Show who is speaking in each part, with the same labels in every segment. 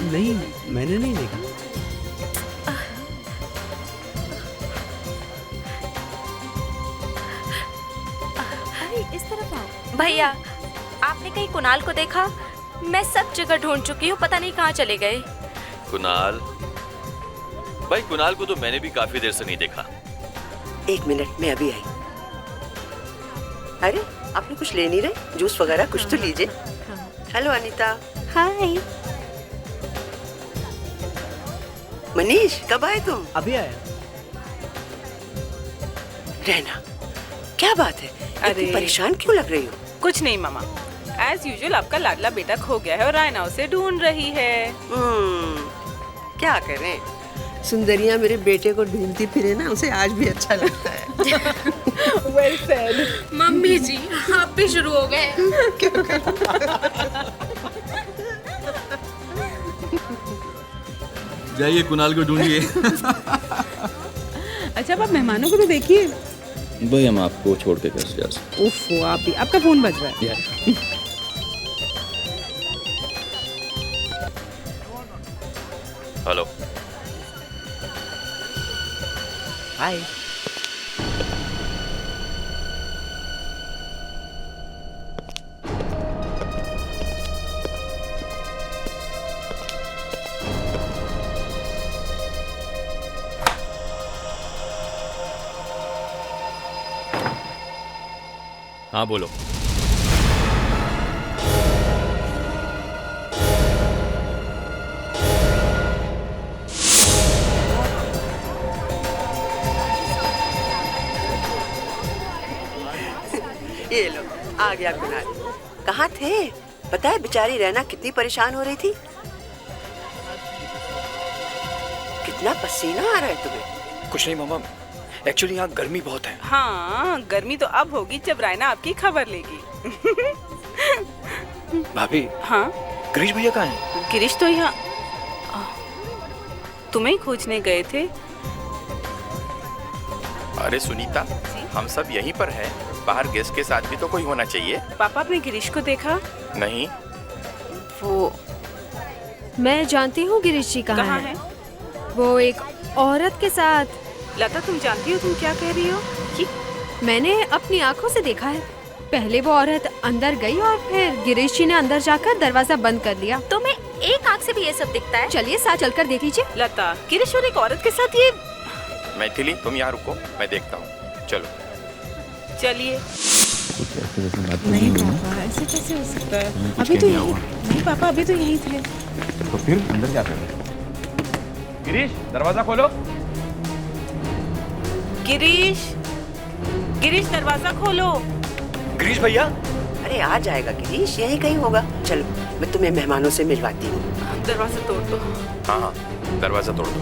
Speaker 1: नहीं, मैंने नहीं देखा।
Speaker 2: अरे इस तरफ आओ। भैया, आपने कहीं कुणाल को देखा? मैं सब जगह ढूंढ चुकी हूँ, पता नहीं कहाँ चले गए।
Speaker 3: कुणाल? भाई कुणाल को तो मैंने भी काफी देर से नहीं देखा।
Speaker 4: 1 मिनट में अभी आई। अरे आपने कुछ ले नहीं रहे? जूस वगैरह कुछ तो लीजिए। हेलो अनीता।
Speaker 2: हाय।
Speaker 4: मनीष, कब आए तुम?
Speaker 1: अभी आया।
Speaker 4: रहना, क्या बात है? इतनी परेशान क्यों लग रही हो?
Speaker 5: कुछ नहीं मामा, एज यूजुअल आपका लाडला बेटा खो गया है और रायना उसे ढूंढ रही है।
Speaker 4: क्या करें, सुंदरिया मेरे बेटे को ढूंढती फिरे ना, उसे आज भी अच्छा लगता है।
Speaker 5: Well said.
Speaker 2: मम्मी जी, आप भी शुरू हो गए।
Speaker 3: जाइए कुणाल को ढूंढिए।
Speaker 5: अच्छा, अब आप मेहमानों को तो देखिए।
Speaker 3: भाई हम आपको छोड़ के कैसे जा सकते?
Speaker 5: ओफो, आप भी, आपका फोन बज रहा है।
Speaker 3: हेलो।
Speaker 1: हाय।
Speaker 3: हाँ बोलो।
Speaker 4: ये लो, आ गया कुणाल। कहाँ थे? पता है बेचारी रहना कितनी परेशान हो रही थी। कितना पसीना आ रहा है तुम्हें?
Speaker 6: कुछ नहीं मामा, एक्चुअली यहाँ गर्मी बहुत है।
Speaker 5: हाँ, गर्मी तो अब होगी जब रायना आपकी खबर लेगी।
Speaker 6: भाभी।
Speaker 5: हाँ?
Speaker 6: गिरीश भैया कहाँ हैं?
Speaker 5: गिरीश तो यहाँ तुम्हें ही खोजने गए थे।
Speaker 7: अरे सुनीता, हम सब यहीं पर हैं। बाहर गेस्ट के साथ भी तो कोई होना चाहिए।
Speaker 5: पापा, आपने गिरीश को देखा?
Speaker 7: नहीं।
Speaker 5: वो
Speaker 2: मैं जानती हूँ गिरीश जी
Speaker 5: कहाँ है?
Speaker 2: वो एक औरत के साथ।
Speaker 5: लता, तुम जानती हो तुम क्या कह रही हो?
Speaker 2: मैंने अपनी आंखों से देखा है। पहले वो औरत अंदर गई और फिर गिरीश जी ने अंदर जाकर दरवाजा बंद कर दिया। तो मैं एक आंख से भी ये सब दिखता है। चलिए साथ चलकर देख लीजिए।
Speaker 5: लता, गिरीश और एक औरत के साथ ये।
Speaker 7: मैथिली, तुम यहाँ रुको, मैं देखता हूँ। चलो
Speaker 5: चलिए।
Speaker 8: नहीं पापा, ऐसे कैसे हो सकता है? अभी तो यही नहीं पापा, अभी तो यही थे।
Speaker 7: तो फिर अंदर क्या कर रहे हो? गिरीश, दरवाजा खोलो।
Speaker 5: गिरीश, गिरीश दरवाजा खोलो।
Speaker 6: गिरीश भैया?
Speaker 4: अरे आ जाएगा गिरीश, यही कहीं होगा। चलो मैं तुम्हें मेहमानों से मिलवाती हूँ।
Speaker 5: दरवाजा तोड़ दो।
Speaker 7: हाँ हाँ, दरवाजा तोड़ दो।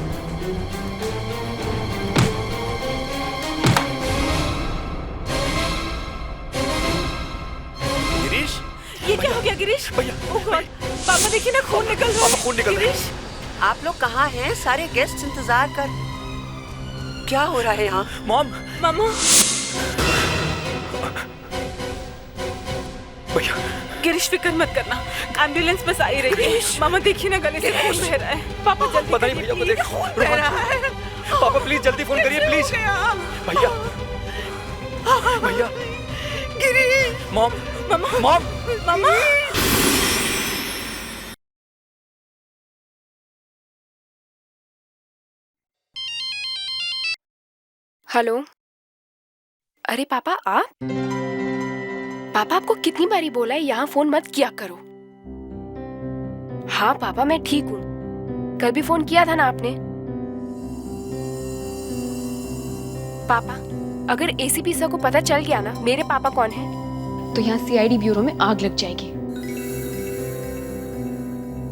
Speaker 7: गिरीश,
Speaker 5: ये क्या हो गया गिरीश?
Speaker 6: भैया,
Speaker 5: ओह गॉड, पापा देखिए ना, खून निकल रहा है।
Speaker 6: पापा, खून निकल रहा है।
Speaker 5: गिरीश,
Speaker 4: आप लोग कहाँ हैं? सारे गेस्ट इंतजार कर। क्या हो रहा है यहाँ?
Speaker 6: मॉम।
Speaker 5: मामा।
Speaker 6: भैया।
Speaker 5: गिरीश, फिक्र मत करना, एम्बुलेंस बस आई रही है। मामा देखिए ना, गले से खून बह रहा है। पापा जल्दी
Speaker 6: पता नहीं भैया को देख। पापा प्लीज जल्दी फोन करिए प्लीज। भैया, भैया।
Speaker 4: गिरीश।
Speaker 6: मॉम,
Speaker 5: मामा,
Speaker 6: मॉम।
Speaker 5: मामा।
Speaker 9: हेलो। अरे पापा, आप? पापा, आपको कितनी बारी बोला है यहाँ फोन मत किया करो। हाँ पापा, मैं ठीक हूँ। कल भी फोन किया था ना आपने। पापा, अगर एसीपी सर को पता चल गया ना मेरे पापा कौन है, तो यहाँ सीआईडी ब्यूरो में आग लग जाएगी।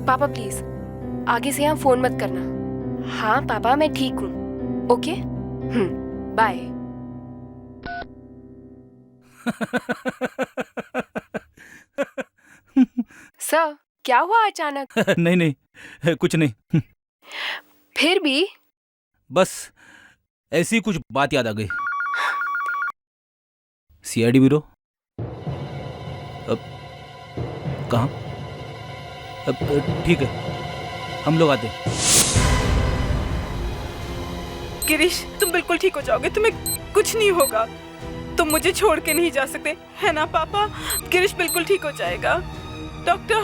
Speaker 9: पापा प्लीज, आगे से यहाँ फोन मत करना। हाँ पापा, मैं ठीक हूँ। Okay, bye. सर, क्या हुआ अचानक?
Speaker 1: नहीं नहीं, कुछ नहीं।
Speaker 9: फिर भी
Speaker 1: बस ऐसी कुछ बात याद आ गई। CID bureau? अब कहाँ? अब ठीक है, हम लोग आते।
Speaker 5: गिरीश, तुम बिल्कुल ठीक हो जाओगे, तुम्हें कुछ नहीं होगा। तुम मुझे छोड़ के नहीं जा सकते, है ना पापा? गिरीश बिल्कुल ठीक हो जाएगा। डॉक्टर,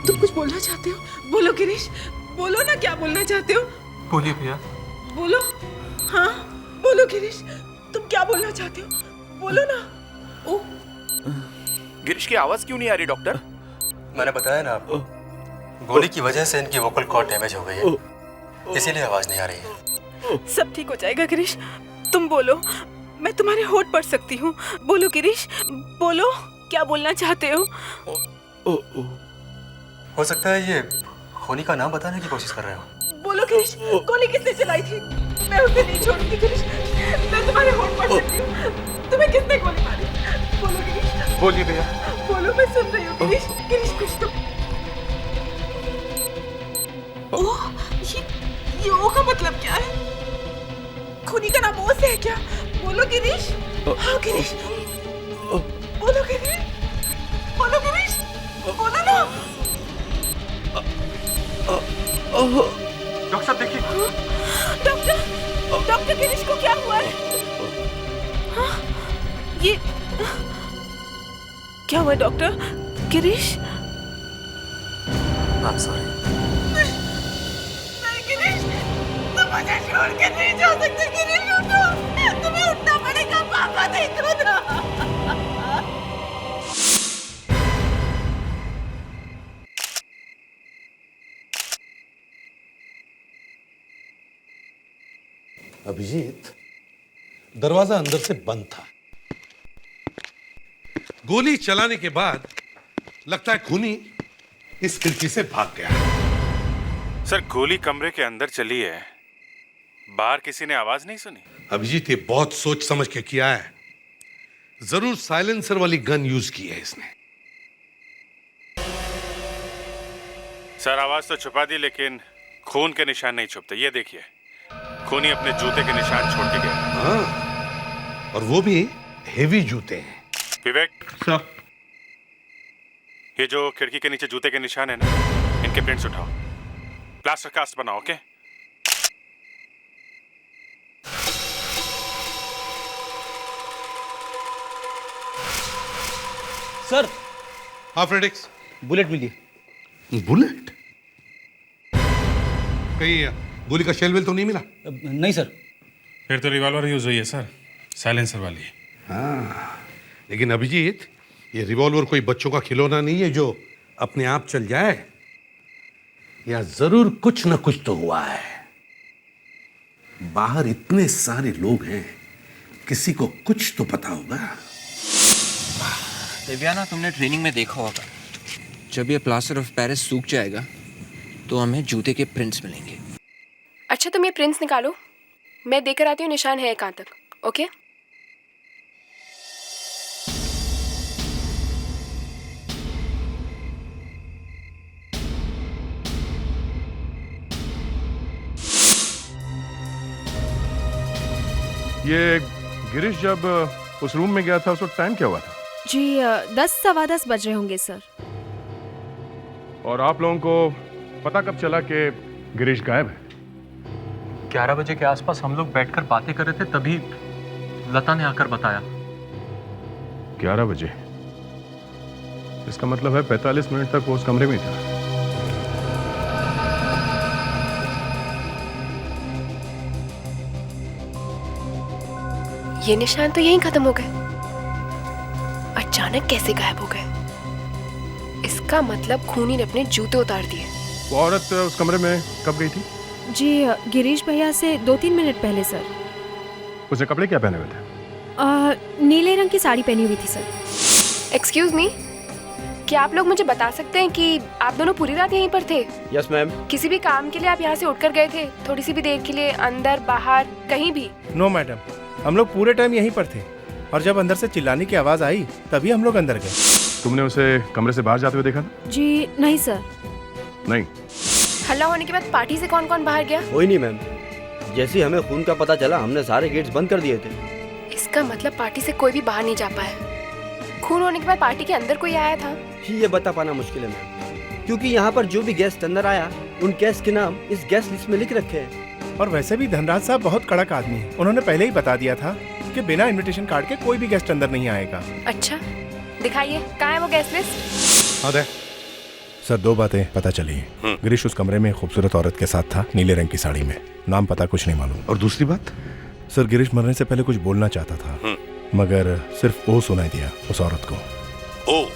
Speaker 8: तुम कुछ बोलना चाहते हो? बोलो गिरीश, बोलो ना, क्या बोलना चाहते हो?
Speaker 6: बोलिए भैया।
Speaker 8: बोलो। हाँ बोलो गिरीश, तुम क्या बोलना चाहते हो? बोलो ना। ओ,
Speaker 7: गिरीश की आवाज क्यों नहीं आ रही डॉक्टर?
Speaker 10: मैंने बताया ना आपको, गोली की वजह से इनकी वोकल कॉर्ड डैमेज हो गई है, इसीलिए आवाज नहीं आ रही है।
Speaker 5: सब ठीक हो जाएगा गिरीश, तुम बोलो, मैं तुम्हारे होठ पढ़ सकती हूँ। बोलो गिरीश, बोलो, क्या बोलना चाहते हो?
Speaker 10: हो सकता है ये खूनी का नाम बताने की कोशिश कर रहे हो।
Speaker 8: बोलो गिरीश, गोली किसने चलाई थी? मैं उसे नहीं छोड़ूंगी गिरीश, मैं तुम्हारे होठ पढ़ सकती हूँ। तुम्हें किसने गोली मारी? बोलो गिरीश।
Speaker 6: बोलिए भैया।
Speaker 8: बोलो, मैं सुन रही हूँ गिरीश। गिरीश कुछ तो। ओह, ये ओ का मतलब क्या है? खूनी का नाम ओ से है क्या? बोलो गिरीश। हाँ गिरीश, बोलो गिरीश, बोलो गिरीश, बोलो ना।
Speaker 6: डॉक्टर साहब देखिए।
Speaker 5: डॉक्टर, गिरीश को क्या हुआ है? हाँ, ये क्या हुआ डॉक्टर? Girish,
Speaker 10: I'm sorry।
Speaker 8: नहीं गिरीश, तुम मुझे छोड़ के नहीं जा सकते गिरीश, उठो, तुम्हें उठना पड़ेगा। पापा देखो ना।
Speaker 11: अभिजीत, दरवाजा अंदर से बंद था। गोली चलाने के बाद लगता है खूनी इस खिड़की से भाग गया।
Speaker 12: सर, गोली कमरे के अंदर चली है, बाहर किसी ने आवाज नहीं सुनी।
Speaker 11: अभिजीत, ये बहुत सोच समझ के किया है। जरूर साइलेंसर वाली गन यूज की है इसने।
Speaker 12: सर, आवाज तो छुपा दी, लेकिन खून के निशान नहीं छुपते। ये देखिए, खूनी अपने जूते के निशान छोड़ के गया।
Speaker 11: हाँ, और वो भी हेवी जूते हैं।
Speaker 12: विवेक
Speaker 6: सर,
Speaker 12: ये जो खिड़की के नीचे जूते के निशान है ना, इनके प्रिंट्स उठाओ, प्लास्टर कास्ट बनाओ। ओके?
Speaker 1: सर,
Speaker 11: हाँ फ्रेडिक्स,
Speaker 1: बुलेट मिली।
Speaker 11: बुलेट? कहीं गोली का शेल वेल तो नहीं मिला?
Speaker 1: नहीं सर।
Speaker 12: फिर तो रिवॉल्वर यूज हुई है सर, साइलेंसर वाली।
Speaker 11: हाँ, लेकिन अभिजीत, ये रिवॉल्वर कोई बच्चों का खिलौना नहीं है जो अपने आप चल जाए। या जरूर कुछ न कुछ तो हुआ है। बाहर इतने सारे लोग हैं, किसी को कुछ तो पता होगा।
Speaker 13: दिव्याना, तुमने ट्रेनिंग में देखा होगा, जब ये प्लास्टर ऑफ पेरिस सूख जाएगा तो हमें जूते के प्रिंट्स मिलेंगे।
Speaker 9: अच्छा, तुम ये प्रिंट्स निकालो, मैं देकर आती हूँ निशान है कहाँ तक। ओके?
Speaker 12: ये गिरीश जब उस रूम में गया था, उस वक्त टाइम क्या हुआ था?
Speaker 2: जी 10 सवा 10 बज रहे होंगे सर।
Speaker 12: और आप लोगों को पता कब चला कि गिरीश गायब है?
Speaker 10: 11 बजे के आसपास हम लोग बैठकर बातें कर रहे थे, तभी लता ने आकर बताया।
Speaker 12: 11 बजे? इसका मतलब है 45 मिनट तक वो उस कमरे में ही था।
Speaker 9: ये निशान तो यहीं खत्म हो गए, अचानक कैसे गायब हो गए? इसका मतलब खूनी ने अपने जूते उतार दिए।
Speaker 12: वो औरत उस कमरे में कब गई थी?
Speaker 2: जी गिरीश भैया से 2-3 मिनट पहले सर।
Speaker 12: उसने कपड़े क्या पहने हुए थे?
Speaker 2: नीले रंग की साड़ी पहनी हुई थी सर।
Speaker 9: एक्सक्यूज मी, क्या आप लोग मुझे बता सकते हैं कि आप दोनों पूरी रात यहीं पर थे?
Speaker 6: Yes ma'am.
Speaker 9: किसी भी काम के लिए आप यहाँ से उठकर गए थे? थोड़ी सी भी देर के लिए, अंदर बाहर कहीं भी?
Speaker 6: नो मैडम, हम लोग पूरे टाइम यहीं पर थे, और जब अंदर से चिल्लाने की आवाज आई तभी हम लोग अंदर गए।
Speaker 12: तुमने उसे कमरे से बाहर जाते हुए देखा था?
Speaker 2: जी नहीं सर।
Speaker 12: नहीं।
Speaker 9: हल्ला होने के बाद पार्टी से कौन कौन बाहर गया?
Speaker 6: कोई नहीं मैम, जैसे ही हमें खून का पता चला हमने सारे गेट्स बंद कर दिए थे।
Speaker 9: इसका मतलब पार्टी से कोई भी बाहर नहीं जा पाया। खून होने के बाद पार्टी के अंदर कोई आया था?
Speaker 6: ये बता पाना मुश्किल है मैम।
Speaker 14: क्योंकि यहाँ पर जो भी गेस्ट अंदर आया उन गेस्ट के नाम इस गेस्ट लिस्ट में लिख रखे हैं।
Speaker 15: और वैसे भी धनराज साहब बहुत कड़क आदमी है, उन्होंने पहले ही बता दिया था कि बिना इनविटेशन कार्ड के कोई भी गेस्ट अंदर नहीं आएगा।
Speaker 9: अच्छा दिखाइए कहाँ है वो गेस्ट लिस्ट।
Speaker 15: हाँ दे। सर 2 बातें पता चली। गिरीश उस कमरे में खूबसूरत औरत के साथ था, नीले रंग की साड़ी में। नाम पता कुछ नहीं मालूम।
Speaker 11: और दूसरी बात?
Speaker 15: सर गिरीश मरने से पहले कुछ बोलना चाहता था, मगर सिर्फ ओ सुनाई दिया उस औरत को।
Speaker 11: ओ,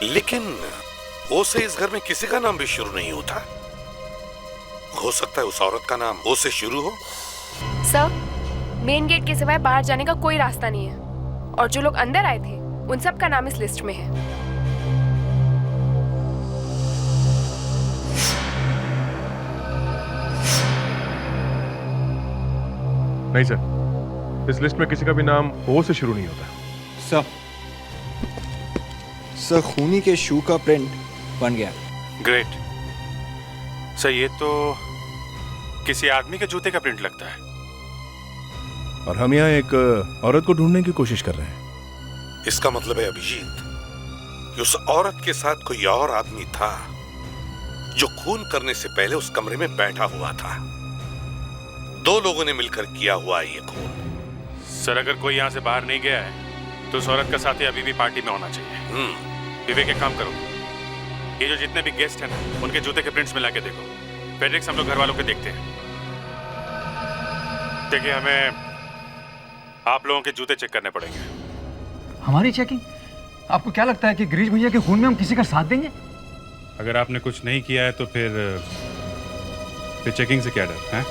Speaker 11: लेकिन ओ से इस घर में किसी का नाम भी शुरू नहीं होता। हो सकता है उस औरत का नाम ओ से शुरू हो।
Speaker 9: सर मेन गेट के सिवाय बाहर जाने का कोई रास्ता नहीं है, और जो लोग अंदर आए थे उन सब का नाम इस लिस्ट में है।
Speaker 15: नहीं सर, इस लिस्ट में किसी का भी नाम ओ से शुरू नहीं होता।
Speaker 13: सर खूनी के शू का प्रिंट बन गया।
Speaker 12: ग्रेट सर, ये तो किसी आदमी के जूते का प्रिंट लगता है।
Speaker 15: और हम यहाँ एक औरत को ढूंढने की कोशिश कर रहे हैं।
Speaker 11: इसका मतलब है अभिजीत कि उस औरत के साथ कोई और आदमी था जो खून करने से पहले उस कमरे में बैठा हुआ था। 2 लोगों ने मिलकर किया हुआ ये खून।
Speaker 12: सर अगर कोई यहाँ से बाहर नहीं गया है तो उस औरत का साथी अभी भी पार्टी में होना चाहिए। विवेक एक काम करो, ये जो जितने भी गेस्ट हैं ना उनके जूते के प्रिंट्स मिला के देखो। फेडरिक्स हम लोग घर वालों के देखते हैं। देखिए हमें आप लोगों के जूते चेक करने पड़ेंगे।
Speaker 16: हमारी चेकिंग? आपको क्या लगता है कि गिरीश भैया के खून में हम किसी का साथ देंगे?
Speaker 12: अगर आपने कुछ नहीं किया है तो फिर चेकिंग से क्या डर है?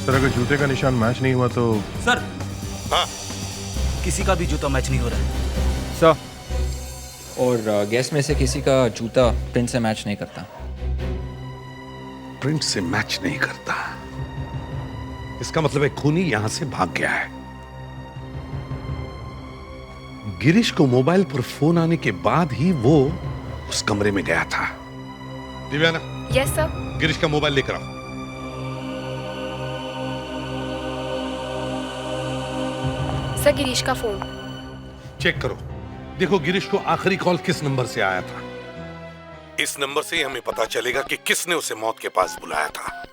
Speaker 15: सर अगर जूते का निशान मैच नहीं हुआ तो?
Speaker 1: सर हाँ, किसी का भी जूता मैच नहीं हो रहा है
Speaker 13: सर। और गेस्ट में से किसी का जूता प्रिंट से मैच नहीं करता।
Speaker 11: प्रिंट से मैच नहीं करता, इसका मतलब है खूनी यहां से भाग गया है। गिरीश को मोबाइल पर फोन आने के बाद ही वो उस कमरे में गया था। दिव्याना।
Speaker 9: Yes sir.
Speaker 11: गिरीश का मोबाइल लेकर आओ।
Speaker 9: सर गिरीश का फोन
Speaker 11: चेक करो, देखो गिरीश को आखिरी कॉल किस नंबर से आया था। इस नंबर से ही हमें पता चलेगा कि किसने उसे मौत के पास बुलाया था।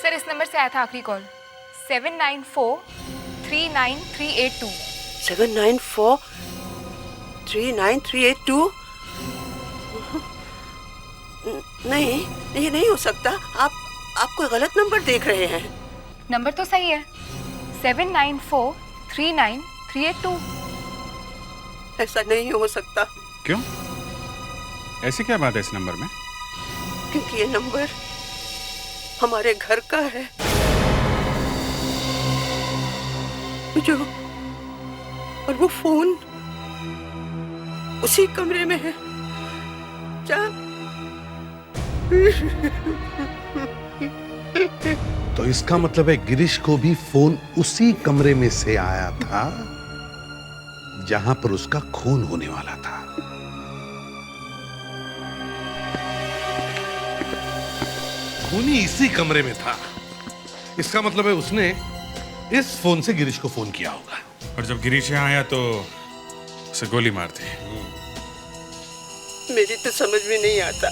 Speaker 9: सर इस नंबर से आया था आखिरी कॉल 794393882।
Speaker 4: 794393882? नहीं, ये नहीं हो सकता। आप कोई गलत नंबर देख रहे हैं।
Speaker 9: नंबर तो सही है 794393882।
Speaker 4: ऐसा नहीं हो सकता।
Speaker 12: क्यों? ऐसी क्या बात है इस नंबर में?
Speaker 4: क्योंकि ये नंबर हमारे घर का है। जो और वो फोन उसी कमरे में है।
Speaker 11: तो इसका मतलब है गिरीश को भी फोन उसी कमरे में से आया था जहां पर उसका खून होने वाला था। खूनी इसी कमरे में था, इसका मतलब है उसने इस फोन से गिरीश को फोन किया होगा।
Speaker 12: और जब गिरीश यहाँ आया तो उसे गोली मार दी।
Speaker 4: मेरी तो समझ में नहीं आता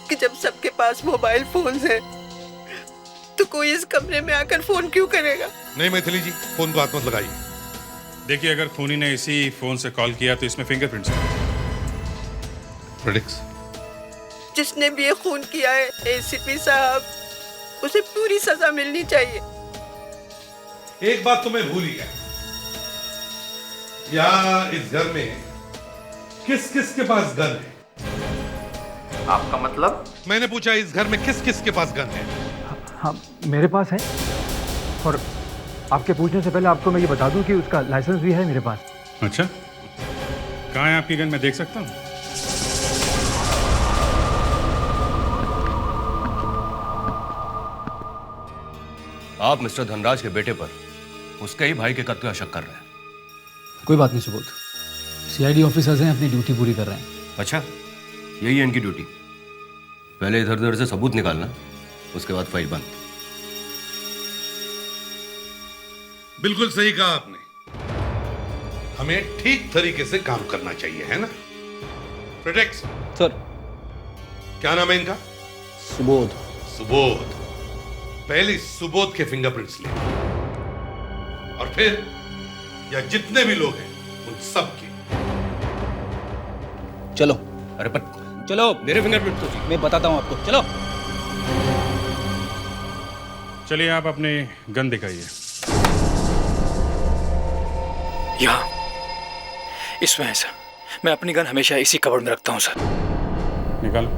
Speaker 4: कि जब सबके पास मोबाइल फोन्स हैं तो कोई इस कमरे में आकर फोन क्यों करेगा?
Speaker 11: नहीं मैथिली जी, फोन को हाथ मत लगाइए।
Speaker 12: देखिए अगर खूनी ने इसी फोन से कॉल किया तो इसमें फिंगरप्रिंट्स हैं।
Speaker 11: प्रेडिक्स
Speaker 4: जिसने भी ये खून किया है एसीपी साहब, उसे पूरी सजा मिलनी चाहिए।
Speaker 11: एक बात तो मैं भूल ही गया, यहाँ इस घर में किस किस के पास गन है?
Speaker 10: आपका मतलब?
Speaker 11: मैंने पूछा इस घर में किस किस के पास गन है?
Speaker 16: हाँ मेरे पास है, और आपके पूछने से पहले आपको मैं ये बता दूं कि उसका लाइसेंस भी है मेरे पास।
Speaker 12: अच्छा, कहाँ है आपकी गन, मैं देख सकता हूँ?
Speaker 17: आप मिस्टर धनराज के बेटे पर उसके ही भाई के कत्ल का शक कर रहे हैं।
Speaker 16: कोई बात नहीं सुबोध, सीआईडी ऑफिसर्स हैं, अपनी ड्यूटी पूरी कर रहे हैं।
Speaker 17: अच्छा, यही है इनकी ड्यूटी। पहले इधर उधर से सबूत निकालना, उसके बाद फाइल बंद।
Speaker 11: बिल्कुल सही कहा आपने। हमें ठीक तरीके से काम करना चाहिए, है ना? प्रेटेक्स
Speaker 1: सर।
Speaker 11: क्या नाम है इनका?
Speaker 1: सुबोध।
Speaker 11: सुबोध। पहले सुबोध के फिंगरप्रिंट्स ले और फिर या जितने भी लोग हैं उन सब के।
Speaker 1: चलो।
Speaker 17: अरे पर
Speaker 1: चलो,
Speaker 17: मेरे फिंगरप्रिंट तो
Speaker 1: मैं बताता हूँ आपको। चलो
Speaker 12: चलिए, आप अपने गन दिखाइए।
Speaker 6: यहाँ इसमें है सर। मैं अपनी गन हमेशा इसी कवर्ड में रखता हूँ सर।
Speaker 12: निकालो।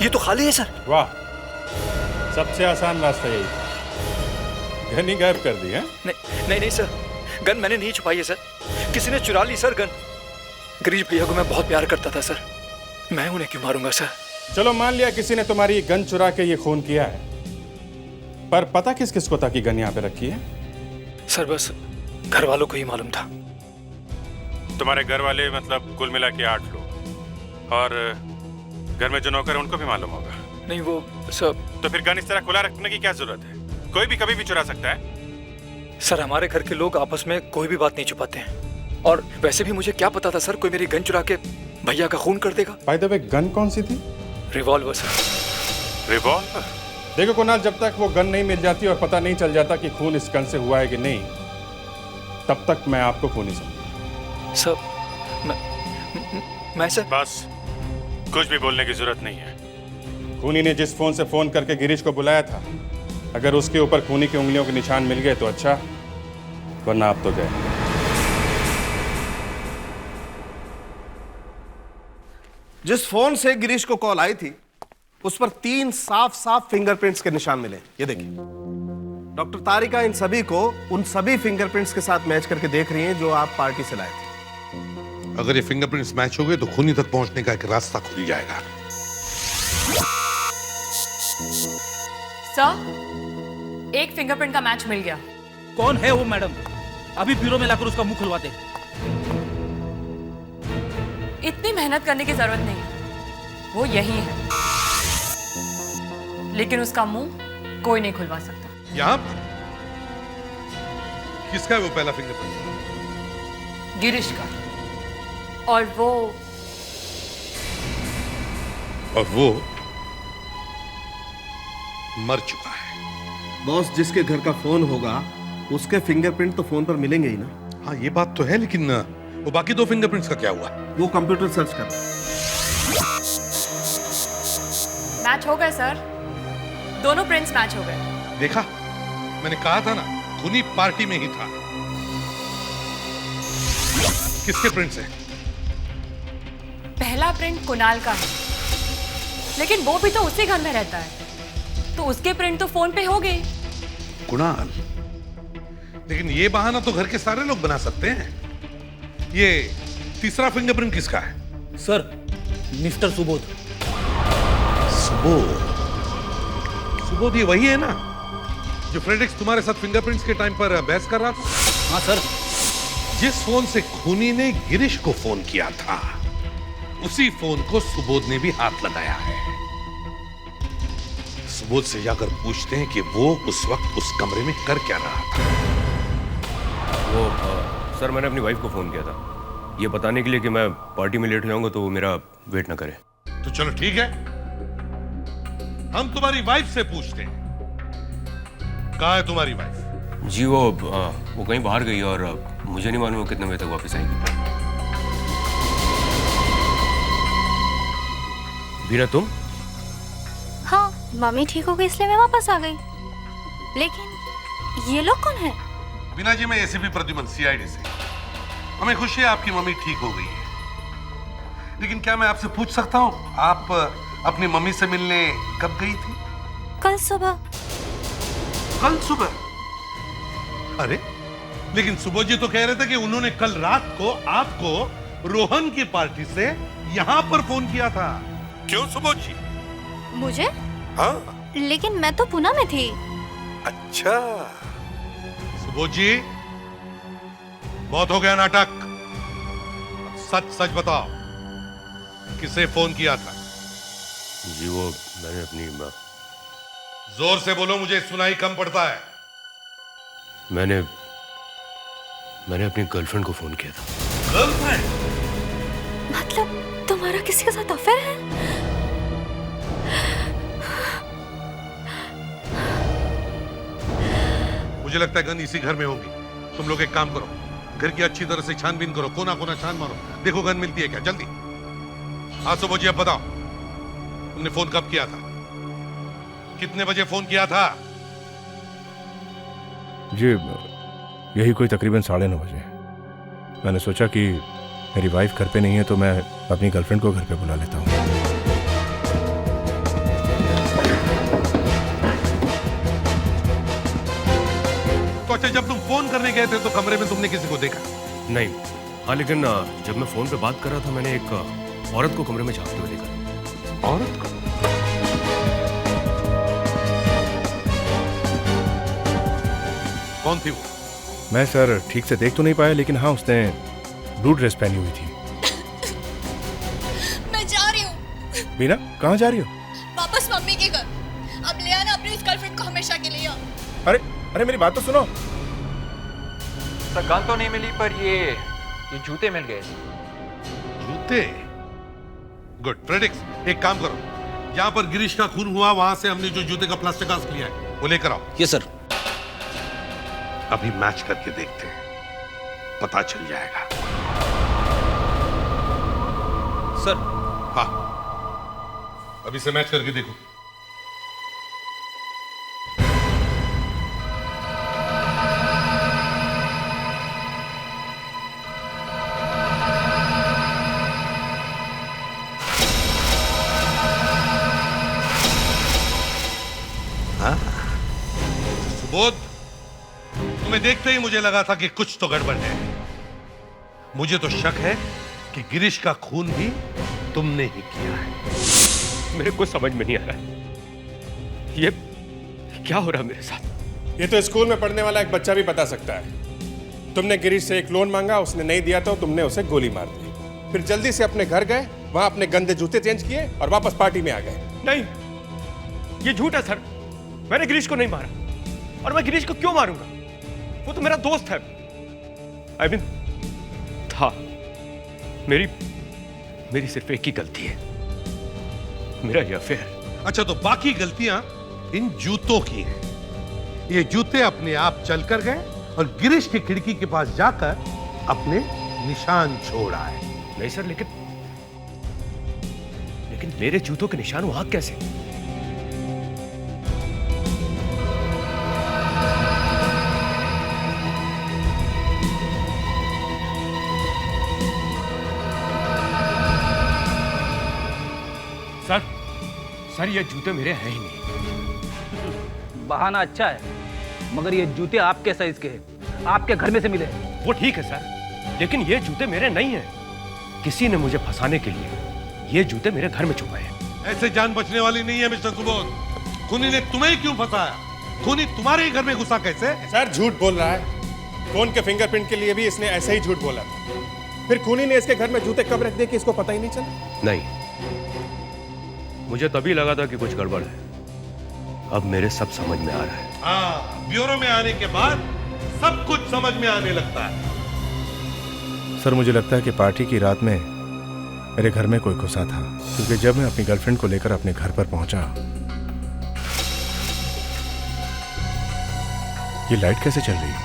Speaker 6: ये तो खाली है सर।
Speaker 12: वाह, सबसे आसान रास्ता यही। गन ही गायब कर दी है?
Speaker 6: नहीं सर, गन मैंने नहीं छुपाई है सर। किसी ने चुरा ली सर गन। गिरीश भैया को मैं बहुत प्यार करता था सर। मैं उन्हें क्यों मारूंगा सर?
Speaker 12: चलो, मान लिया किसी ने तुम्हारी गन चुरा के ये खून किया है, पर पता किस किस को था कि गन यहाँ पे रखी है?
Speaker 6: सर बस घर वालों को ही मालूम था।
Speaker 12: तुम्हारे घर वाले मतलब कुल मिला के 8 लोग, और घर में जो नौकर है उनको भी मालूम होगा।
Speaker 6: नहीं वो सब।
Speaker 12: तो फिर गन इस तरह खुला रखने की क्या जरूरत है? कोई भी कभी भी चुरा सकता है।
Speaker 6: सर हमारे घर के लोग आपस में कोई भी बात नहीं छुपाते हैं, और वैसे भी मुझे क्या पता था सर कोई मेरी गन चुरा के भैया का खून कर देगा।
Speaker 12: बाय द वे, गन कौन सी थी?
Speaker 6: Revolver sir.
Speaker 12: रिवॉल्वर? देखो कुणाल, जब तक वो गन नहीं मिल जाती और पता नहीं चल जाता कि खून इस गन से हुआ है कि नहीं, तब तक मैं आपको खून नहीं समझूंगा।
Speaker 6: सर मैं सर
Speaker 12: बस कुछ भी बोलने की जरूरत नहीं है। खूनी ने जिस फोन से फोन करके गिरीश को बुलाया था, अगर उसके ऊपर खूनी की उंगलियों के निशान मिल गए तो अच्छा, वरना आप तो गए।
Speaker 18: जिस फोन से गिरीश को कॉल आई थी उस पर 3 साफ साफ फिंगरप्रिंट्स के निशान मिले। ये देखिए, डॉक्टर तारिका इन सभी को उन सभी फिंगरप्रिंट्स के साथ मैच करके देख रही हैं जो आप पार्टी से लाए थे।
Speaker 11: अगर ये फिंगरप्रिंट्स मैच हो गए तो खूनी तक पहुंचने का एक रास्ता खुल जाएगा।
Speaker 19: सर, एक फिंगरप्रिंट का मैच मिल गया।
Speaker 1: कौन है वो मैडम? अभी ब्यूरो में लाकर उसका मुंह खुलवाते।
Speaker 19: इतनी मेहनत करने की जरूरत नहीं, वो यही है, लेकिन उसका मुंह कोई नहीं खुलवा सकता।
Speaker 11: यहाँ किसका है वो पहला फिंगरप्रिंट?
Speaker 19: गिरीश का। और वो
Speaker 11: मर चुका है।
Speaker 18: बॉस, जिसके घर का फोन होगा उसके फिंगरप्रिंट तो फोन पर मिलेंगे ही ना।
Speaker 11: हाँ ये बात तो है, लेकिन वो बाकी 2 फिंगरप्रिंट्स का क्या हुआ?
Speaker 18: वो कंप्यूटर सर्च कर।
Speaker 19: मैच हो गए सर, दोनों प्रिंट्स मैच हो गए।
Speaker 11: देखा, मैंने कहा था ना, खूनी पार्टी में ही था। किसके प्रिंट्स हैं?
Speaker 19: पहला प्रिंट कुणाल का है, लेकिन वो भी तो उसी घर में रहता है, तो उसके प्रिंट तो फोन पे हो गए।
Speaker 11: कुणाल? लेकिन ये बहाना तो घर के सारे लोग बना सकते हैं। ये तीसरा फिंगरप्रिंट किसका है?
Speaker 1: Sir, mister Subodh.
Speaker 11: सुबोध ये वही है ना जो फ्रेडरिक्स तुम्हारे साथ फिंगरप्रिंट्स के टाइम पर बहस कर रहा था?
Speaker 1: हाँ सर।
Speaker 11: जिस फोन से खूनी ने गिरीश को फोन किया था, उसी फोन को सुबोध ने भी हाथ लगाया है। सुबोध से जाकर पूछते हैं कि वो उस वक्त उस कमरे में कर क्या रहा था।
Speaker 17: सर, मैंने अपनी वाइफ को फोन किया था ये बताने के लिए कि मैं पार्टी में लेट हो जाऊंगा तो वो मेरा वेट ना करे।
Speaker 11: तो चलो ठीक है, हम तुम्हारी वाइफ से पूछते हैं, कहाँ है तुम्हारी वाइफ?
Speaker 17: जी वो कहीं बाहर गई और मुझे नहीं मालूम वो कितने बजे तक वापस आएगी। बीना, तुम?
Speaker 20: हाँ, मम्मी ठीक हो गई इसलिए मैं वापस आ गई। लेकिन ये लोग कौन हैं?
Speaker 11: बीना जी, मैं एसीपी प्रद्युमन, सीआईडी से। हमें खुशी है आपकी मम्मी ठीक हो गई है। लेकिन क्या मैं आपसे पूछ सकता हूँ आप अपनी मम्मी से मिलने कब गई थी?
Speaker 20: कल सुबह।
Speaker 11: कल सुबह? अरे लेकिन सुबह जी तो कह रहे थे कि उन्होंने कल रात को आपको रोहन की पार्टी से यहाँ पर फोन किया था। क्यों सुबह जी?
Speaker 20: मुझे?
Speaker 11: हाँ।
Speaker 20: लेकिन मैं तो पुणे में थी।
Speaker 11: अच्छा सुबह जी, बहुत हो गया नाटक। सच सच बताओ, किसे फोन किया था?
Speaker 17: जी वो मैंने अपनी
Speaker 11: जोर से बोलो, मुझे सुनाई कम पड़ता है।
Speaker 17: मैंने अपनी गर्लफ्रेंड को फोन किया था।
Speaker 11: गर्लफ्रेंड?
Speaker 20: मतलब तुम्हारा किसी के साथ अफेयर है?
Speaker 11: मुझे लगता है गन इसी घर में होगी। तुम लोग एक काम करो, घर की अच्छी तरह से छानबीन करो, कोना कोना छान मारो, देखो गन मिलती है क्या, जल्दी। हाँ सुबह जी, अब बताओ तुमने फोन कब किया था? कितने बजे फोन किया था?
Speaker 15: जी यही कोई तकरीबन 9:30 बजे। मैंने सोचा कि मेरी वाइफ घर पे नहीं है तो मैं अपनी गर्लफ्रेंड को घर पे बुला लेता हूँ।
Speaker 11: तो अच्छा, जब तुम फोन करने गए थे तो कमरे में तुमने किसी को देखा?
Speaker 17: नहीं, हाँ लेकिन जब मैं फोन पे बात कर रहा था मैंने एक औरत को कमरे में झांकते हुए देखा।
Speaker 11: औरत को? कौन थी वो?
Speaker 15: मैं सर ठीक से देख तो नहीं पाया, लेकिन हाँ उसने ब्लू ड्रेस पहनी हुई थी।
Speaker 21: मैं जा रही हूँ।
Speaker 15: बीना, कहाँ जा रही हो?
Speaker 21: वापस मम्मी के घर। अब ले आना अपनी उस गर्लफ्रेंड को हमेशा के लिए।
Speaker 15: अरे अरे मेरी बात तो सुनो।
Speaker 13: सर गन तो नहीं मिली, पर ये जूते मिल गए।
Speaker 11: जूते? गुड। प्रेडिक्स, एक काम करो, जहां पर गिरीश का खून हुआ वहां से हमने जो जूते का प्लास्टिक कास्ट लिया है वो लेकर आओ।
Speaker 1: Yes sir.
Speaker 11: अभी मैच करके देखते हैं, पता चल जाएगा।
Speaker 1: सर।
Speaker 11: हाँ, अभी से मैच करके देखो। हाँ, सुबोध, तुम्हें देखते ही मुझे लगा था कि कुछ तो गड़बड़ है। मुझे तो शक है कि गिरीश का खून भी तुमने ही किया है।
Speaker 17: मेरे को समझ में नहीं आ रहा है ये क्या हो रहा है मेरे साथ।
Speaker 18: ये तो स्कूल में पढ़ने वाला एक बच्चा भी बता सकता है। तुमने गिरीश से एक लोन मांगा, उसने नहीं दिया तो तुमने उसे गोली मार दी। फिर जल्दी से अपने घर गए, वहां अपने गंदे जूते चेंज किए और वापस पार्टी में आ गए।
Speaker 17: नहीं, ये झूठ है सर। मैंने गिरीश को नहीं मारा, और मैं गिरीश को क्यों मारूंगा? वो तो मेरा दोस्त है। I mean, था। मेरी सिर्फ एक ही गलती है, मेरा ये अफेयर।
Speaker 11: अच्छा, तो बाकी गलतियां इन जूतों की हैं। ये जूते अपने आप चल कर गए और गिरीश की खिड़की के पास जाकर अपने निशान छोड़ आए।
Speaker 17: नहीं सर, लेकिन मेरे जूतों के निशान वहां कैसे? सर ये जूते मेरे हैं ही नहीं।
Speaker 1: बहाना अच्छा है, मगर ये जूते आपके साइज के हैं, आपके घर में से मिले।
Speaker 17: वो ठीक है सर, लेकिन ये जूते मेरे नहीं हैं। किसी ने मुझे फंसाने के लिए ये जूते मेरे घर में छुपाए हैं।
Speaker 11: ऐसे जान बचने वाली नहीं है मिस्टर सुबोध। खूनी ने तुम्हें क्यों फंसाया? खूनी तुम्हारे ही घर में घुसा कैसे?
Speaker 18: सर झूठ बोल रहा है। फोन के फिंगरप्रिंट के लिए भी इसने ऐसे ही झूठ बोला। फिर खूनी ने इसके घर में जूते कब रख दिए कि इसको पता ही नहीं चला?
Speaker 17: नहीं, मुझे तभी लगा था कि कुछ गड़बड़ है। अब मेरे सब समझ में आ रहा है।
Speaker 11: हाँ, ब्यूरो में आने के बाद सब कुछ समझ में आने लगता है।
Speaker 15: सर मुझे लगता है कि पार्टी की रात में मेरे घर में कोई घुसा था, क्योंकि जब मैं अपनी गर्लफ्रेंड को लेकर अपने घर पर पहुंचा, ये लाइट कैसे चल रही है?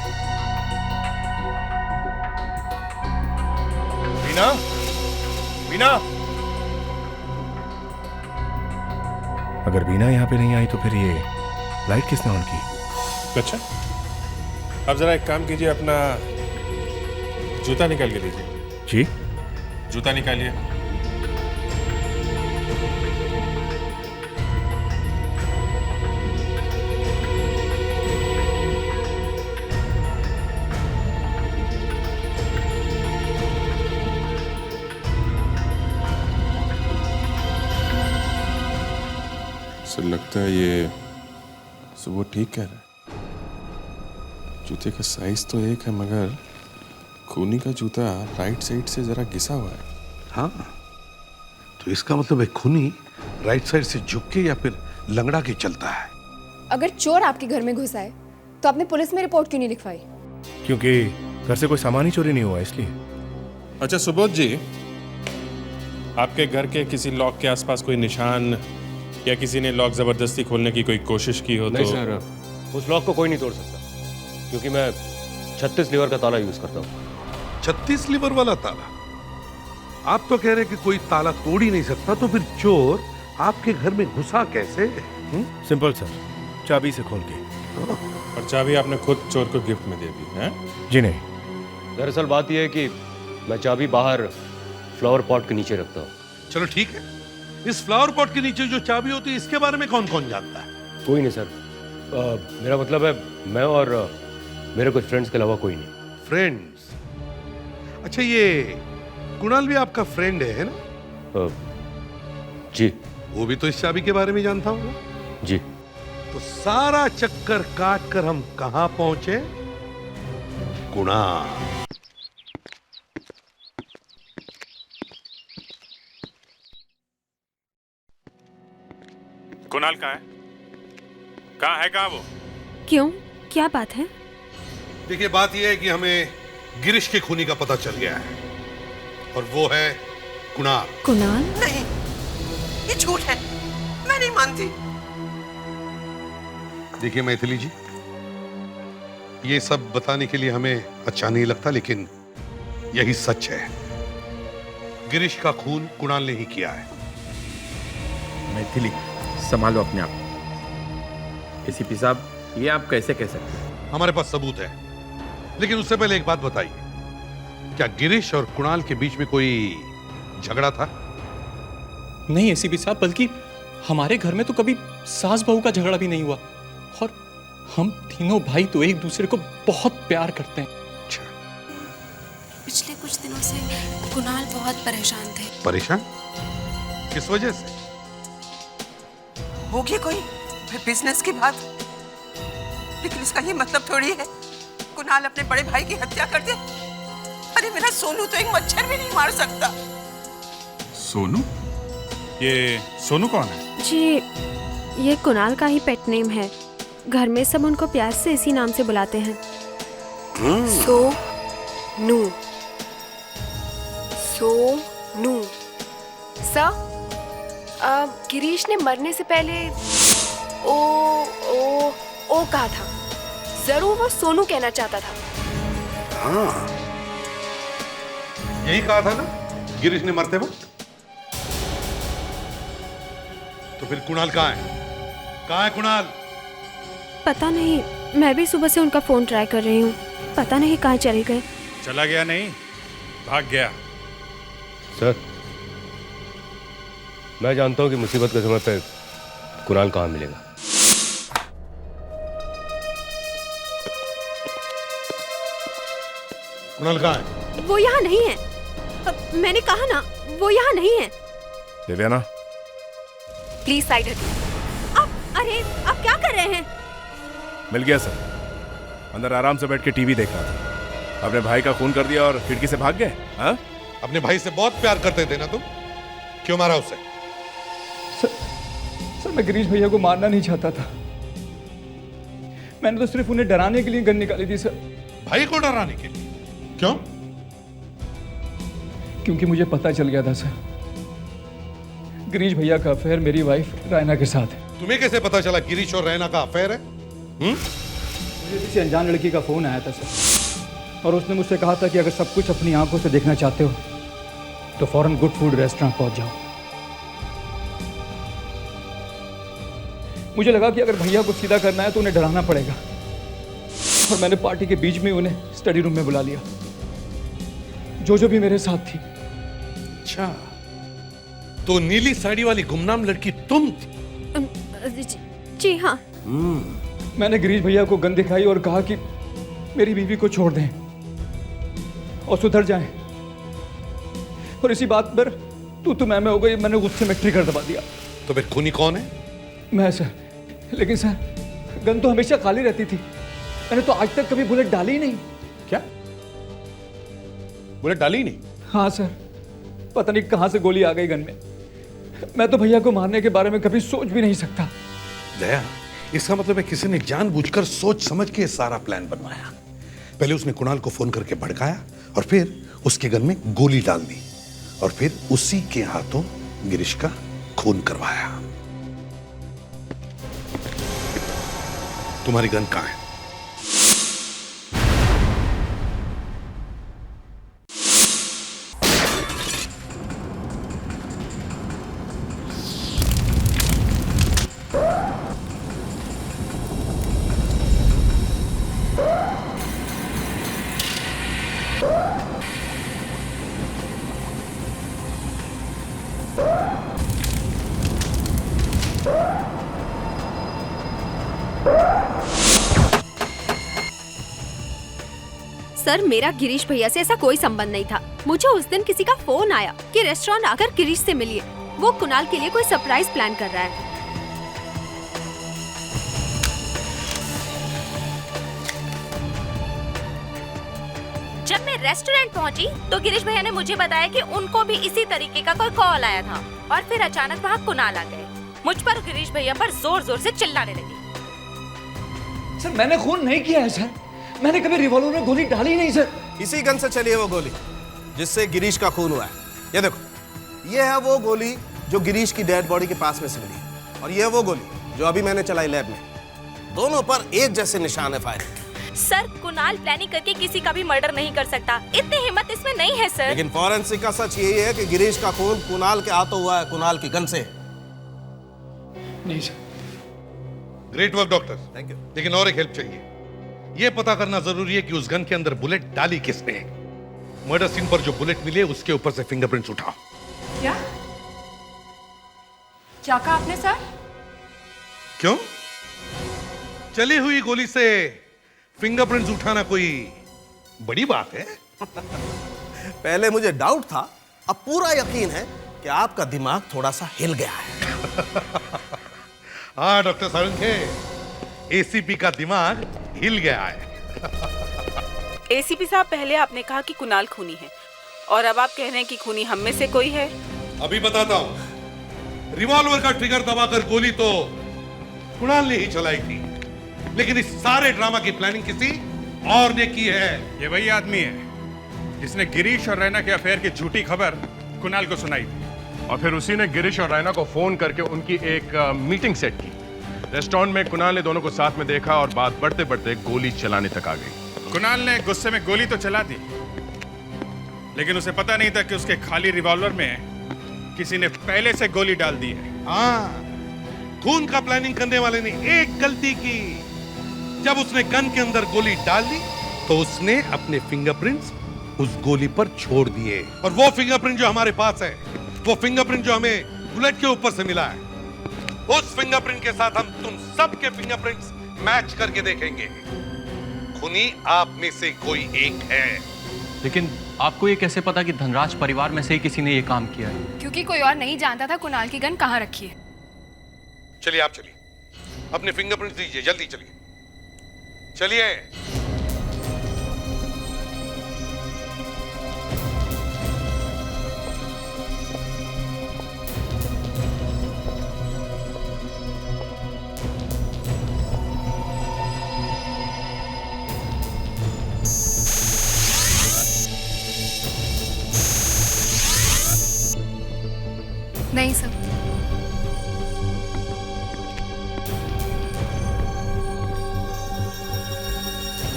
Speaker 15: बीना, बीना, अगर बीना यहाँ पे नहीं आई तो फिर ये लाइट किसने ऑन की?
Speaker 18: अच्छा, अब जरा एक काम कीजिए, अपना जूता निकाल के दीजिए।
Speaker 15: जी?
Speaker 18: जूता निकालिए।
Speaker 3: सर लगता है ये सो वो ठीक कह रहा है। जूते का साइज तो एक है मगर खूनी का जूता राइट साइड से जरा घिसा हुआ है।
Speaker 11: हाँ, तो इसका मतलब एक खूनी राइट साइड से झुक के या फिर लंगड़ा के चलता है।
Speaker 9: अगर चोर आपके घर में घुसा है तो आपने पुलिस में रिपोर्ट क्यों नहीं लिखवाई?
Speaker 15: क्योंकि घर से कोई सामान ही चोरी नहीं हुआ इसलिए।
Speaker 3: अच्छा सुबोध जी,
Speaker 12: आपके घर के किसी लॉक के आसपास कोई निशान या किसी ने लॉक जबरदस्ती खोलने की कोई कोशिश की हो?
Speaker 17: नहीं
Speaker 12: तो
Speaker 17: सर, उस लॉक को कोई नहीं तोड़ सकता क्योंकि मैं 36 लीवर का ताला यूज करता हूँ।
Speaker 11: 36 लीवर वाला ताला? आप तो कह रहे कि कोई ताला तोड़ ही नहीं सकता, तो फिर चोर आपके घर में घुसा कैसे?
Speaker 15: सिंपल सर, चाबी से खोल के।
Speaker 12: और चाबी आपने खुद चोर को गिफ्ट में दे दी है?
Speaker 15: जी नहीं,
Speaker 17: दरअसल बात यह है कि मैं चाबी बाहर फ्लावर पॉट के नीचे रखता हूँ।
Speaker 11: चलो ठीक है, इस फ्लावर पॉट के नीचे जो चाबी होती है इसके बारे में कौन कौन जानता है?
Speaker 17: कोई नहीं सर, मेरा मतलब है मैं और मेरे कुछ फ्रेंड्स के अलावा कोई नहीं।
Speaker 11: फ्रेंड्स? अच्छा, ये कुणाल भी आपका फ्रेंड है ना?
Speaker 17: जी।
Speaker 11: वो भी तो इस चाबी के बारे में जानता होगा?
Speaker 17: जी।
Speaker 11: तो सारा चक्कर काट कर हम कहां पहुंचे? कुणाल।
Speaker 12: कुणाल कहाँ है? कहाँ वो?
Speaker 2: क्यों, क्या बात है?
Speaker 11: देखिए, बात यह है कि हमें गिरीश के खूनी का पता चल गया है और वो है कुणाल।
Speaker 2: कुणाल?
Speaker 4: नहीं, ये झूठ है, मैं नहीं मानती।
Speaker 11: देखिए मैथिली जी, ये सब बताने के लिए हमें अच्छा नहीं लगता, लेकिन यही सच है। गिरीश का खून कुणाल ने ही किया है।
Speaker 7: मैथिली, संभालो अपने आप। एसीपी साहब, ये आप कैसे कह सकते हैं?
Speaker 11: हमारे पास सबूत है, लेकिन उससे पहले एक बात बताइए, क्या गिरीश और कुणाल के बीच में कोई झगड़ा था?
Speaker 6: नहीं एसीपी साहब, बल्कि हमारे घर में तो कभी सास बहू का झगड़ा भी नहीं हुआ और हम तीनों भाई तो एक दूसरे को बहुत प्यार करते हैं।
Speaker 9: पिछले कुछ दिनों से कुणाल बहुत परेशान थे।
Speaker 11: परेशान? किस वजह से?
Speaker 4: होगी कोई बिजनेस की बात, लेकिन इसका ये मतलब थोड़ी है कुणाल अपने बड़े भाई की हत्या कर दे। अरे मेरा सोनू तो एक मच्छर भी नहीं मार सकता।
Speaker 12: सोनू? ये सोनू कौन है?
Speaker 2: जी, ये कुणाल का ही पेट नेम है। घर में सब उनको प्यार से इसी नाम से बुलाते हैं।
Speaker 9: सोनू। सोनू। सर, गिरीश ने मरने से पहले ओ कहा था। जरूर वो सोनू कहना चाहता था।
Speaker 11: हाँ, यही कहा था ना गिरीश ने मरते वक्त। तो फिर कुणाल कहाँ है? कहाँ है कुणाल?
Speaker 2: पता नहीं, मैं भी सुबह से उनका फोन ट्राई कर रही हूँ, पता नहीं कहाँ चले गए।
Speaker 12: चला गया नहीं, भाग गया।
Speaker 17: सर, मैं जानता हूँ कि मुसीबत के समय पे कुणाल कहाँ मिलेगा।
Speaker 11: कुणाल कहाँ है?
Speaker 2: वो यहाँ नहीं है। मैंने कहा ना, वो यहाँ नहीं है।
Speaker 15: दिव्याना,
Speaker 9: प्लीज साइड हटिए।
Speaker 2: अरे, आप क्या कर रहे हैं?
Speaker 15: मिल गया सर। अंदर आराम से बैठ के टीवी देख रहा था। अपने भाई का खून कर दिया और खिड़की से भाग गए। हाँ?
Speaker 11: अपने भाई से बहुत प्यार करते थे ना तुम, क्यों मारा उसे?
Speaker 16: सर, मैं गिरीश भैया को मारना नहीं चाहता था। मैंने तो सिर्फ उन्हें डराने के लिए गन निकाली थी सर।
Speaker 11: भाई को डराने के लिए? क्यों?
Speaker 16: क्योंकि मुझे पता चल गया था सर, गिरीश भैया का अफेयर मेरी वाइफ रायना के साथ है।
Speaker 11: तुम्हें कैसे पता चला गिरीश और रैना का अफेयर है?
Speaker 16: मुझे किसी अनजान लड़की का फोन आया था सर, और उसने मुझसे कहा था कि अगर सब कुछ अपनी आंखों से देखना चाहते हो तो फौरन गुड फूड रेस्टोरेंट पहुंच जाओ। मुझे लगा कि अगर भैया को सीधा करना है तो उन्हें डराना पड़ेगा, और मैंने पार्टी के बीच में उन्हें स्टडी रूम में बुला लिया। जो भी मेरे साथ थी।
Speaker 11: अच्छा, तो नीली साड़ी वाली गुमनाम लड़की तुम थी?
Speaker 2: जी हाँ।
Speaker 16: मैंने गिरीश भैया को गन दिखाई और कहा कि मेरी बीवी को छोड़ दें और सुधर जाएं, और इसी बात पर तू मैं हो गई। मैंने गुस्से में ट्रिगर दबा दिया।
Speaker 11: तो फिर खूनी कौन है?
Speaker 16: मैं सर, लेकिन सर गन तो हमेशा खाली रहती थी। मैंने तो आज तक कभी बुलेट डाली ही नहीं।
Speaker 11: क्या? बुलेट डाली ही नहीं?
Speaker 16: हाँ सर, पता नहीं कहां से गोली आ गई गन में। मैं तो भैया को मारने के बारे में कभी सोच भी नहीं सकता।
Speaker 11: दया, इसका मतलब है किसी ने जानबूझकर सोच समझ के सारा प्लान बनवाया। पहले उसने कुणाल को फोन करके भड़काया और फिर उसके गन में गोली डाल दी और फिर उसी के हाथों गिरीश का खून करवाया। तुम्हारी गन कहां है?
Speaker 2: सर, मेरा गिरीश भैया से ऐसा कोई संबंध नहीं था। मुझे उस दिन किसी का फोन आया कि रेस्टोरेंट आकर गिरीश से मिलिए, वो कुणाल के लिए कोई सरप्राइज प्लान कर रहा है।
Speaker 5: जब मैं रेस्टोरेंट पहुंची तो गिरीश भैया ने मुझे बताया कि उनको भी इसी तरीके का कोई कॉल आया था और फिर अचानक वहाँ कुणाल आ गए। मुझ पर गिरीश भैया पर जोर जोर से चिल्लाने लगे।
Speaker 16: सर मैंने खून नहीं किया है सर, मैंने कभी रिवॉल्वर में गोली डाली नहीं सर।
Speaker 18: इसी गन से चली है वो गोली जिससे गिरीश का खून हुआ है। ये देखो, ये है वो गोली जो गिरीश की डेड बॉडी के पास में से मिली और ये है वो गोली जो अभी मैंने चलाई लैब में। दोनों पर एक जैसे निशान है फायरिंग।
Speaker 5: सर, कुणाल प्लानिंग करके किसी का भी मर्डर नहीं कर सकता, इतनी हिम्मत इसमें नहीं है सर।
Speaker 18: लेकिन फॉरेंसिक का सच यही है कि गिरीश का खून कुणाल के हाथों हुआ है, कुणाल की गन से।
Speaker 16: नहीं sir.
Speaker 11: Great work doctor, thank you. लेकिन और एक हेल्प चाहिए। यह पता करना जरूरी है कि उस गन के अंदर बुलेट डाली किसने। मर्डर सीन पर जो बुलेट मिले उसके ऊपर से फिंगरप्रिंट्स उठाओ।
Speaker 19: क्या क्या कहा आपने सर?
Speaker 11: क्यों? चली हुई गोली से फिंगरप्रिंट्स उठाना कोई बड़ी बात है?
Speaker 18: पहले मुझे डाउट था, अब पूरा यकीन है कि आपका दिमाग थोड़ा सा हिल गया है।
Speaker 11: हाँ डॉक्टर सारंगे, एसीपी का दिमाग हिल गया है।
Speaker 8: एसीपी साहब, पहले आपने कहा कि कुणाल खूनी है और अब आप कह रहे हैं कि खूनी हम में से कोई है।
Speaker 11: अभी बताता हूं। रिवॉल्वर का ट्रिगर दबाकर गोली तो कुणाल ने ही चलाई थी, लेकिन इस सारे ड्रामा की प्लानिंग किसी और ने की है।
Speaker 12: ये वही आदमी है जिसने गिरीश और रैना के अफेयर की झूठी खबर कुणाल को सुनाई थी
Speaker 17: और फिर उसी ने गिरीश और रैना को फोन करके उनकी एक मीटिंग सेट की। रेस्टोरेंट में कुणाल ने दोनों को साथ में देखा और बात बढ़ते बढ़ते गोली चलाने तक आ गई।
Speaker 12: कुणाल ने गुस्से में गोली तो चला दी, लेकिन उसे पता नहीं था कि उसके खाली रिवॉल्वर में किसी ने पहले से गोली डाल दी है।
Speaker 11: हाँ, खून का प्लानिंग करने वाले ने एक गलती की। जब उसने गन के अंदर गोली डाल दी तो उसने अपने फिंगरप्रिंट्स उस गोली पर छोड़ दिए, और वो फिंगरप्रिंट जो हमारे पास है, वो फिंगरप्रिंट जो हमें बुलेट के ऊपर से मिला है, उस फिंगरप्रिंट के साथ हम तुम सबके फिंगरप्रिंट्स मैच करके देखेंगे। खूनी आप में से कोई एक है।
Speaker 6: लेकिन आपको ये कैसे पता कि धनराज परिवार में से ही किसी ने ये काम किया है?
Speaker 9: क्योंकि कोई और नहीं जानता था कुणाल की गन कहाँ रखी है।
Speaker 11: चलिए आप चलिए, अपने फिंगरप्रिंट्स दीजिए, जल्दी चलिए चलिए।
Speaker 9: नहीं सर।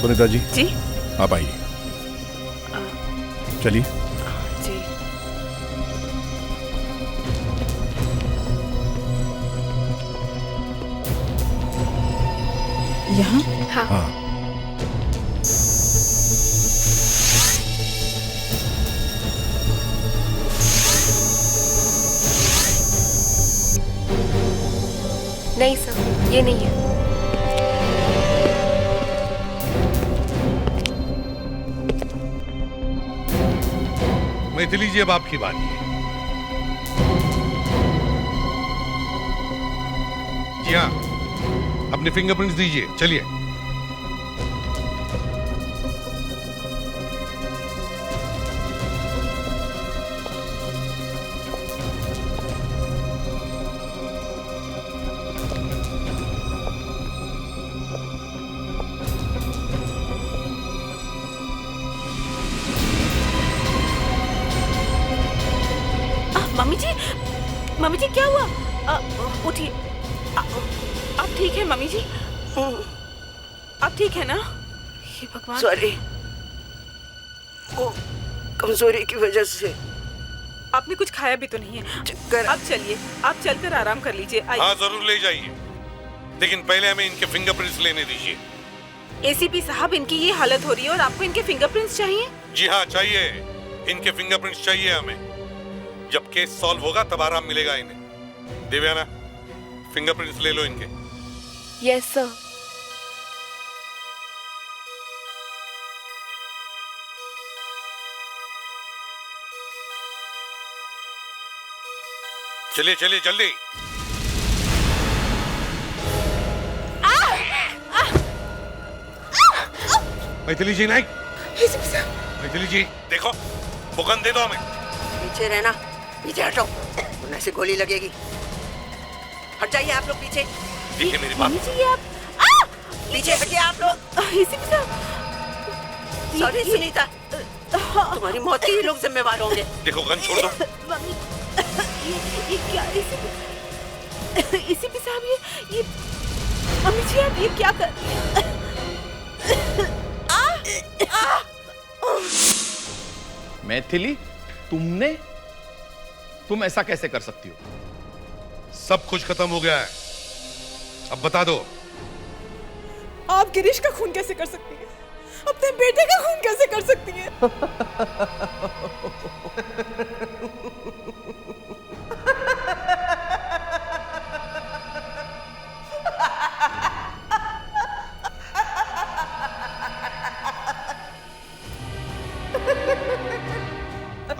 Speaker 15: सुनीता जी,
Speaker 8: जी
Speaker 15: आप आइए, चलिए।
Speaker 8: जी यहाँ?
Speaker 9: हाँ। नहीं सर, ये नहीं है।
Speaker 11: मैथिली जी, अब आपकी बारी है। यहाँ अपने फिंगरप्रिंट्स दीजिए, चलिए।
Speaker 8: मम्मी जी क्या हुआ? उठिए। आप ठीक है मम्मी जी? आप ठीक है ना? ये भगवान।
Speaker 4: सॉरी, वो कमजोरी की वजह से।
Speaker 8: आपने कुछ खाया भी तो नहीं है। अब चलिए, आप चलकर आराम कर लीजिए।
Speaker 11: हाँ जरूर ले जाइए, लेकिन पहले हमें इनके फिंगरप्रिंट्स लेने दीजिए।
Speaker 8: एसीपी साहब, इनकी ये हालत हो रही है और आपको इनके फिंगरप्रिंट्स चाहिए?
Speaker 11: जी हाँ चाहिए, इनके फिंगरप्रिंट्स चाहिए हमें। जब केस सॉल्व होगा तब आराम मिलेगा इन्हें। देवयाना, फिंगरप्रिंट्स ले लो इनके।
Speaker 9: Yes sir.
Speaker 11: चलिए चलिए जल्दी। मैथिली जी नहीं, मैथिली जी देखो, बुकन दे दो हमें।
Speaker 4: पीछे रहना, पीछे हटो, वरना से गोली लगेगी। हट जाइए आप लोग पीछे।
Speaker 11: देखिए मेरी बात।
Speaker 8: जी आप
Speaker 4: पीछे हटिए आप लोग। सॉरी सुनीता, तुम्हारी मौत के ये लोग जिम्मेवार होंगे।
Speaker 11: देखो गन छोड़ दो।
Speaker 8: ये क्या? एसीपी साहब, ये मम्मी जी आप ये क्या कर रही हैं?
Speaker 7: मैथिली, तुम ऐसा कैसे कर सकती हो?
Speaker 11: सब कुछ खत्म हो गया है, अब बता दो।
Speaker 8: आप गिरीश का खून कैसे कर सकती हैं? अपने बेटे का खून कैसे कर सकती हैं?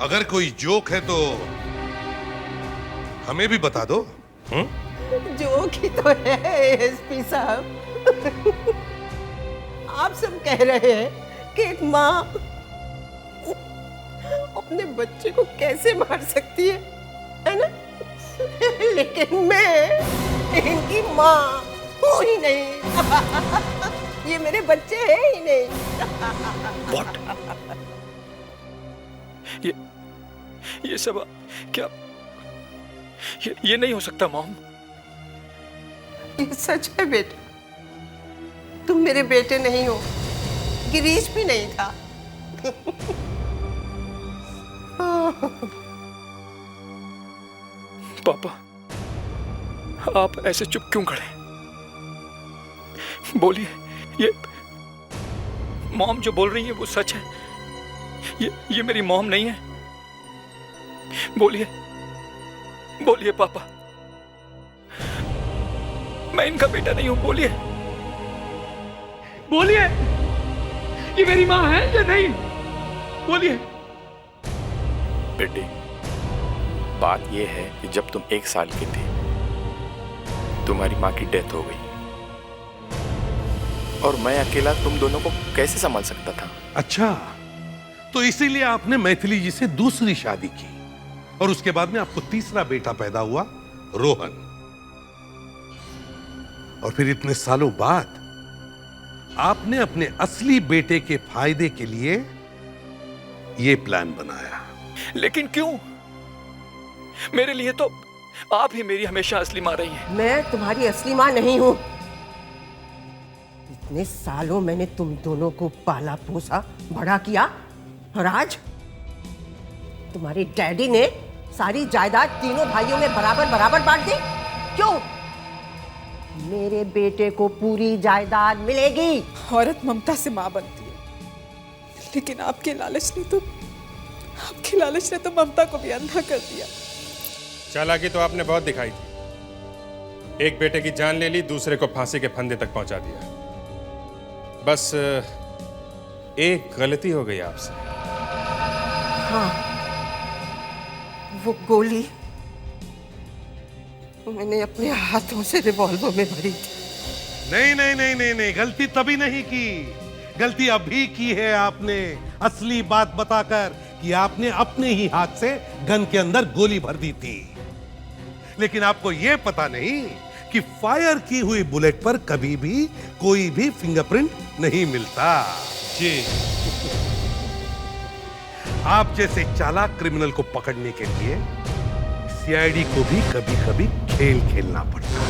Speaker 11: अगर कोई जोक है तो हमें भी बता दो।
Speaker 4: जोक ही तो है एसपी साहब। आप सब कह रहे हैं कि एक माँ अपने बच्चे को कैसे मार सकती है ना? लेकिन मैं इनकी माँ हूँ ही नहीं। ये मेरे बच्चे हैं ही नहीं।
Speaker 6: ये सब क्या? ये नहीं हो सकता मॉम।
Speaker 4: ये सच है बेटा, तुम मेरे बेटे नहीं हो, गिरीश भी नहीं था।
Speaker 6: पापा, आप ऐसे चुप क्यों खड़े? बोलिए, ये मॉम जो बोल रही है वो सच है? ये मेरी मॉम नहीं है? बोलिए, बोलिए पापा, मैं इनका बेटा नहीं हूं। बोलिए, बोलिए, ये मेरी माँ है या नहीं? बोलिए।
Speaker 12: बेटी, बात यह है कि जब तुम 1 साल के थे, तुम्हारी माँ की डेथ हो गई और मैं अकेला तुम दोनों को कैसे संभाल सकता था?
Speaker 11: अच्छा, तो इसीलिए आपने मैथिली जी से दूसरी शादी की और उसके बाद में आपको तीसरा बेटा पैदा हुआ, रोहन। और फिर इतने सालों बाद आपने अपने असली बेटे के फायदे के लिए यह प्लान बनाया।
Speaker 6: लेकिन क्यों? मेरे लिए तो आप ही मेरी हमेशा असली माँ रही हैं।
Speaker 4: मैं तुम्हारी असली माँ नहीं हूं। इतने सालों मैंने तुम दोनों को पाला पोसा, बड़ा किया, और आज तुम्हारे डैडी ने सारी जायदाद तीनों भाइयों में बराबर बराबर बांट दी। क्यों? मेरे बेटे को पूरी जायदाद मिलेगी।
Speaker 8: औरत ममता से माँ बनती है, लेकिन आपके लालच ने तो ममता को भी अंधा कर दिया।
Speaker 15: चालाकी तो आपने बहुत दिखाई थी। एक बेटे की जान ले ली, दूसरे को फांसी के फंदे तक पहुंचा दिया। बस एक गलती हो गई आपसे।
Speaker 4: हाँ, वो गोली मैंने अपने हाथों से रिवॉल्वर में भरी थी।
Speaker 14: नहीं नहीं नहीं नहीं नहीं, गलती तभी नहीं की, गलती अभी की है आपने, असली बात बताकर कि आपने अपने ही हाथ से गन के अंदर गोली भर दी थी। लेकिन आपको यह पता नहीं कि फायर की हुई बुलेट पर कभी भी कोई भी फिंगरप्रिंट नहीं मिलता। जी आप जैसे चालाक क्रिमिनल को पकड़ने के लिए सीआईडी को भी कभी कभी खेल खेलना पड़ता